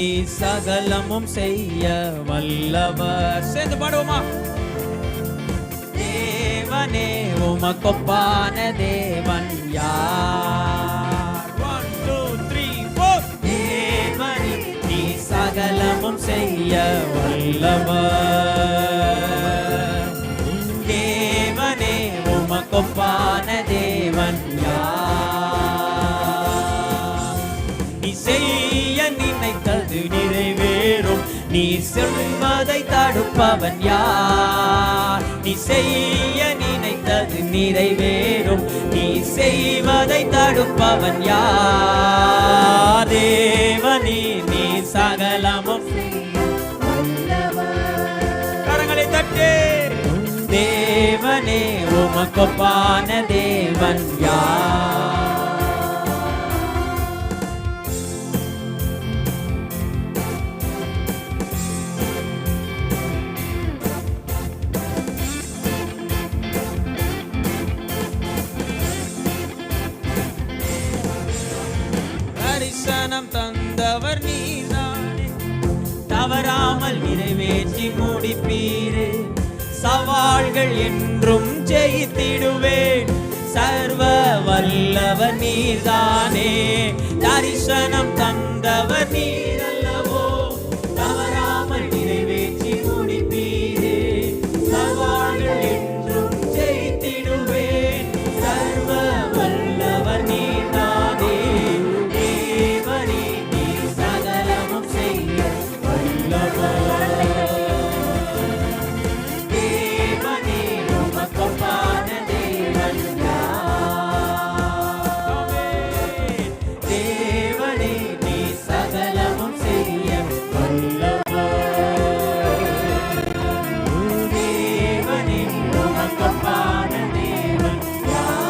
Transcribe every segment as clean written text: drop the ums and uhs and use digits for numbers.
நீ சகலமும் செய்ய வல்லவர். சேர்ந்து பாடுவோமா? தேவனே உமக்கொப்பான தேவன் யார்? 1 2 3 4. தேவனே நீ சகலமும் செய்ய வல்லவர். தேவனே உமக்கொப்பான தேவன் யார்? நீ செய்ய நினைத்தது நிறைவேறும், நீ சொல்வதை தடுப்பவன் யார்? நீ செய்ய நினைத்தது நிறைவேறும், நீ செய்வதை தடுப்பவன் யார்? தேவனே நீ சகலமும் கரங்களை தட்டே. தேவனே உமக்கொப்பான தேவன் யார்? தரிசனம் தந்தவர் நீதானே, தவறாமல் நிறைவேற்றி முடிப்பீரே. சவால்கள் என்றும் ஜெயித்திடுவேன், சர்வ வல்லவர் நீதானே. தரிசனம் தந்தவர் நீரல்லவோ, தவறாமல் நிறைவேற்றி முடிப்பீரே. சவால்கள் என்றும் ஜெயித்திடுவேன், சர்வ வல்லவர் நீதானே. தேவனே நீ சகலமும் செய்ய வல்லவர். தேவனே உமக்கொப்பான தேவன் யார்? தேவனே நீ சகலமும் செய்ய வல்லவர். தேவனே உமக்கொப்பான தேவன் யார்?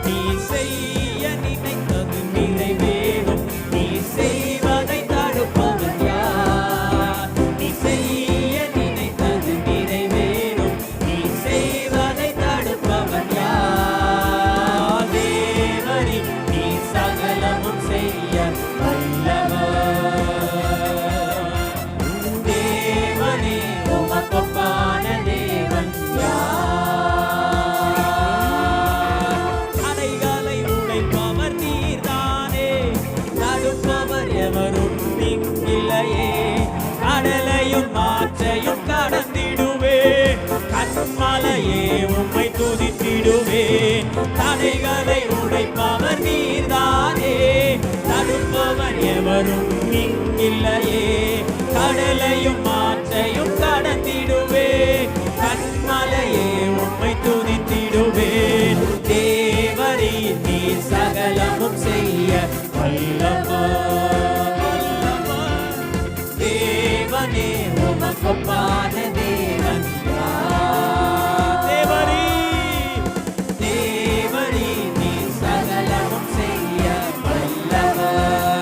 நீ செய்ய நினைத்தது நிறைவேறும், நீ செய்வதை தடுப்பவன் யார்? நீ செய்ய நினைத்தது நிறைவேறும், நீ செய்வதை தடுப்பவன் யார்? தேவனே நீ சகலமும் செய்ய வல்லவர். தேவனே உமக்கொப்பான தேவன் யார்? அலைகளை உடைப்பவர் நீர்தானே, தடுப்பவர் எவரும் இங்கில்லையே. கடலையும் மாற்றையும் கடந்திடுவேன், கண்மலையே உம்மை துதித்திடுவேன். தடைகளை உடைப்பவர் நீர்தானே, தடுப்பவர் எவரும் இங்கில்லையே. கடலையும் மாற்றையும் கடந்திடுவேன், கண்மலையே உம்மை துதித்திடுவேன். தேவரே நீ சகலமும் செய்ய வல்லவர். தேவனே உமக்கொப்பான தேவன் யார்? தேவரே தேவரே நீ சகலமும் செய்ய வல்லவர்.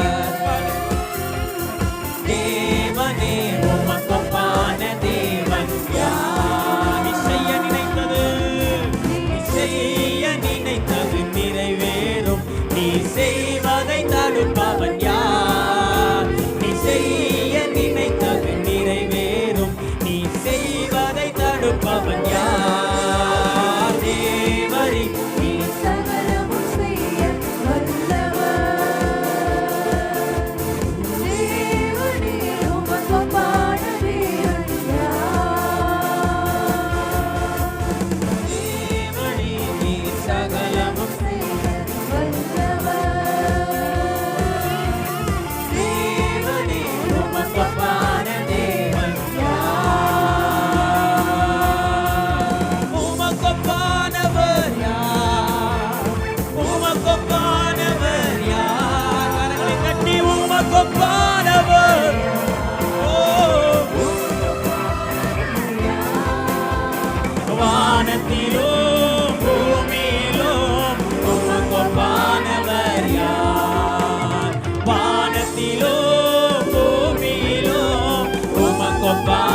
தேவனே உமக்கொப்பான தேவன் யார்? நீ செய்ய நினைத்தது, நீ செய்ய நினைத்தது நிறைவேறும், நீ செய்வதை தடுப்பவன் யார்? நீ செய்ய நினைத்தது நிறைவேறும், நீ செய்வதை தடுப்பவன் யார்? தேவரே நீ சகலமும் செய்ய வல்லவர். தேவனே உமக்கொப்பான தேவன் யார்? தேவனே நீ சகலமும் செய்ய வல்லவர். தேவனே உமக்கொப்பான தேவன் யார்? உமக்கொப்பானவர் யார்? உமக்கொப்பானவர் யார்? கரங்களை தட்டி உமக்கொப்பானவர். ஓ வானத்திலும் பூமியிலும் உமக்கொப்பானவர் யார்? வானத்திலும் பூமியிலும் உமக்கொப்பானவர்